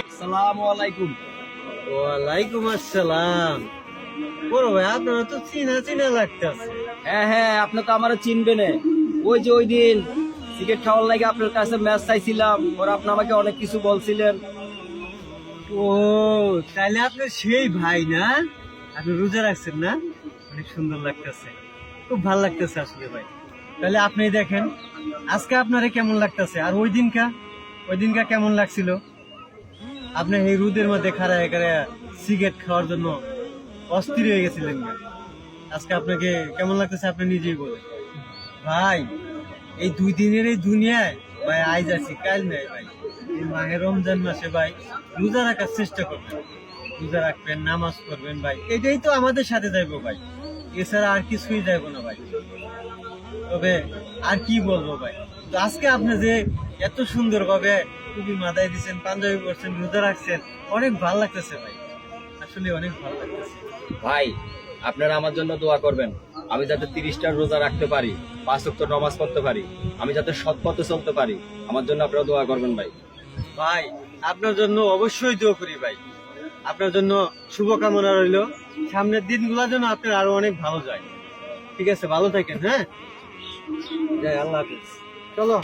আসসালামু আলাইকুম। ওয়ালাইকুম আসসালাম। বড় ভাই, আপনারা তো চিনা চিনা লাগতেছে। হ্যাঁ হ্যাঁ, আপনি তো আমার চিনবেন। ওই যে ওই দিন সিগারেট খাওয়ার লাগে আপনার কাছে ম্যাচ চাইছিলাম, ওরা আপনি আমাকে অনেক কিছু বলছিলেন। ও, তাহলে আপনার সেই ভাই না? আপনি রোজা রাখছেন না? অনেক সুন্দর লাগতেছে, খুব ভালো লাগতেছে আসলে ভাই। তাহলে আপনি দেখেন আজকে আপনারে কেমন লাগতেছে, আর ওই দিনকা কেমন লাগছিল? আপনি এই রোদের মধ্যে খাড়ায় খাড়ায় সিগারেট খাওয়ার জন্য অস্থির হয়ে গেছিলেন না? আজকে আপনাকে কেমন লাগতেছে আপনি নিজেই বলেন ভাই। এই 2 দিনের এই দুনিয়ায় ভাই আইজ আছি কাল নাই ভাই। এই মাহে রমজান মাসে ভাই রোজা রাখার চেষ্টা করবেন, রোজা রাখবেন, নামাজ পড়বেন ভাই, এটাই তো আমাদের সাথে যাইবো ভাই, এছাড়া আর কিছুই যাইবো না ভাই। তবে আর কি বলবো ভাই, তো আজকে আপনি যে এত সুন্দর ভাবে টুপি মাথায় দিচ্ছেন, পাঞ্জাবি পরছেন, রোজা রাখছেন, অনেক ভালো লাগতেছে ভাই, আসলে অনেক ভালো লাগতেছে। ভাই, আপনারা আমার জন্য দোয়া করবেন, আমি যাতে 30টা রোজা রাখতে পারি, 5 ওয়াক্ত নামাজ পড়তে পারি, আমি যাতে সৎ পথে চলতে পারি। আমার জন্য আপনারা দোয়া করবেন ভাই। ভাই আপনার জন্য অবশ্যই দোয়া করি ভাই, আপনার জন্য শুভকামনা রইল, সামনের দিনগুলোর জন্য আপনার আরো অনেক ভালো যায়। ঠিক আছে, ভালো থাকেন। হ্যাঁ, যাই, আল্লাহ হাফিজ। চলো।